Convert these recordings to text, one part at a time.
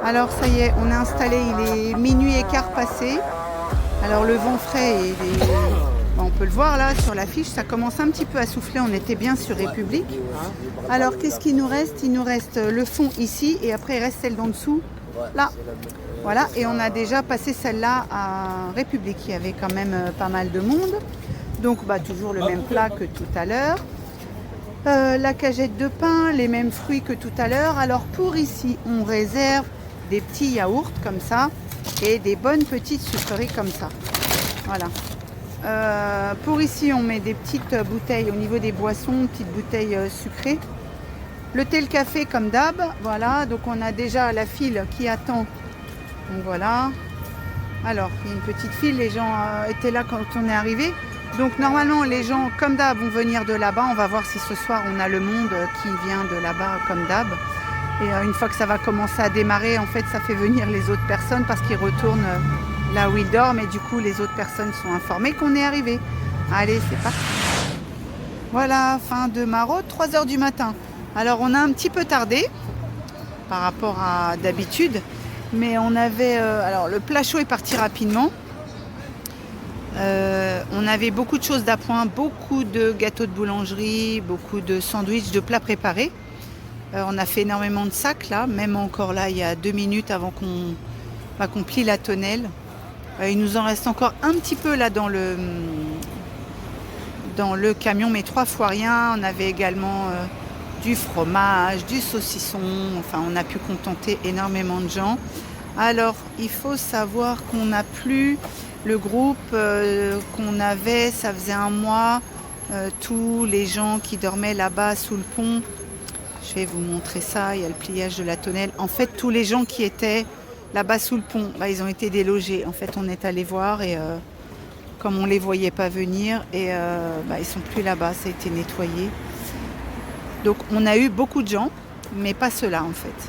Alors ça y est, on est installé, il est minuit et quart passé. Alors le vent frais, on peut le voir là sur l'affiche, ça commence un petit peu à souffler, on était bien sur République. Alors qu'est-ce qu'il nous reste? Il nous reste le fond ici et après il reste celle d'en dessous, là. Voilà, et on a déjà passé celle-là à République, il y avait quand même pas mal de monde. Donc toujours le même plat que tout à l'heure. La cagette de pain, les mêmes fruits que tout à l'heure. Alors pour ici, on réserve des petits yaourts comme ça et des bonnes petites sucreries comme ça. Voilà. Pour ici, on met des petites bouteilles au niveau des boissons, petites bouteilles sucrées. Le thé, le café comme d'hab. Voilà, donc on a déjà la file qui attend. Donc voilà. Alors, il y a une petite file, les gens étaient là quand on est arrivé. Donc normalement, les gens, comme d'hab, vont venir de là-bas. On va voir si ce soir, on a le monde qui vient de là-bas, comme d'hab. Et une fois que ça va commencer à démarrer, en fait, ça fait venir les autres personnes parce qu'ils retournent là où ils dorment. Et du coup, les autres personnes sont informées qu'on est arrivé. Allez, c'est parti. Voilà, fin de Maraude, 3 h du matin. Alors, on a un petit peu tardé par rapport à d'habitude. Mais on avait... alors, le plat chaud est parti rapidement. On avait beaucoup de choses d'appoint, beaucoup de gâteaux de boulangerie, beaucoup de sandwichs, de plats préparés. On a fait énormément de sacs là, même encore là il y a 2 minutes avant qu'on plie la tonnelle. Il nous en reste encore un petit peu là dans le camion, mais 3 fois rien. On avait également du fromage, du saucisson, enfin on a pu contenter énormément de gens. Alors il faut savoir qu'on n'a plus le groupe qu'on avait, ça faisait un mois, tous les gens qui dormaient là-bas sous le pont. Je vais vous montrer ça, il y a le pliage de la tonnelle. En fait, tous les gens qui étaient là-bas sous le pont, ils ont été délogés. En fait, on est allé voir et comme on ne les voyait pas venir, et ils sont plus là-bas, ça a été nettoyé. Donc on a eu beaucoup de gens, mais pas ceux-là en fait.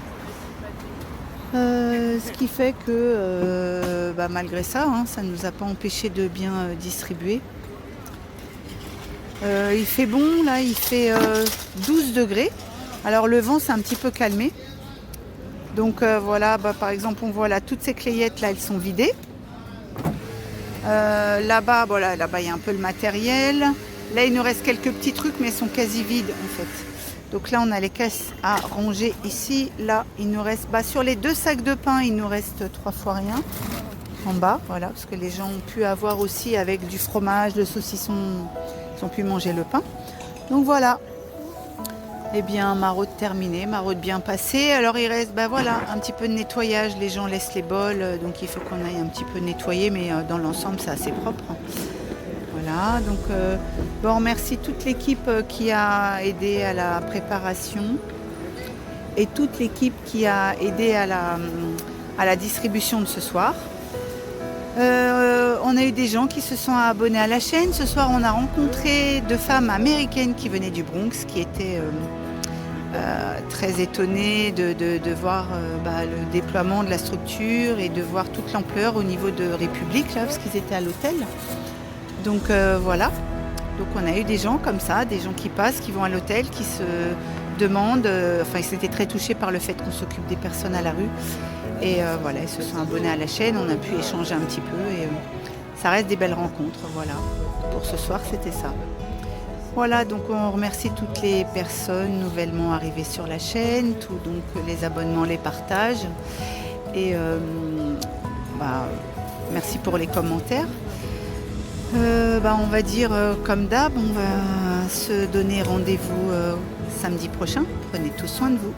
Ce qui fait que malgré ça, ça ne nous a pas empêché de bien distribuer. Il fait bon, là il fait 12 degrés. Alors le vent s'est un petit peu calmé. Donc voilà, par exemple on voit là toutes ces clayettes là, elles sont vidées. Là-bas, là-bas il y a un peu le matériel. Là il nous reste quelques petits trucs mais ils sont quasi vides en fait. Donc là, on a les caisses à ranger ici. Là, il nous reste, sur les 2 sacs de pain, il nous reste 3 fois rien en bas. Voilà, parce que les gens ont pu avoir aussi avec du fromage, le saucisson, ils ont pu manger le pain. Donc voilà. Eh bien, maraude terminée, maraude bien passée. Alors il reste, un petit peu de nettoyage. Les gens laissent les bols, donc il faut qu'on aille un petit peu nettoyer, mais dans l'ensemble, c'est assez propre. Voilà, donc on remercie toute l'équipe qui a aidé à la préparation et toute l'équipe qui a aidé à la distribution de ce soir. On a eu des gens qui se sont abonnés à la chaîne. Ce soir, on a rencontré 2 femmes américaines qui venaient du Bronx, qui étaient très étonnées de voir le déploiement de la structure et de voir toute l'ampleur au niveau de République, là, parce qu'ils étaient à l'hôtel. Donc voilà, donc on a eu des gens comme ça, des gens qui passent, qui vont à l'hôtel, qui se demandent, ils étaient très touchés par le fait qu'on s'occupe des personnes à la rue. Et voilà, ils se sont abonnés à la chaîne, on a pu échanger un petit peu et ça reste des belles rencontres, voilà. Pour ce soir, c'était ça. Voilà, donc on remercie toutes les personnes nouvellement arrivées sur la chaîne, donc les abonnements, les partages. Et merci pour les commentaires. On va dire comme d'hab, on va se donner rendez-vous samedi prochain. Prenez tout soin de vous.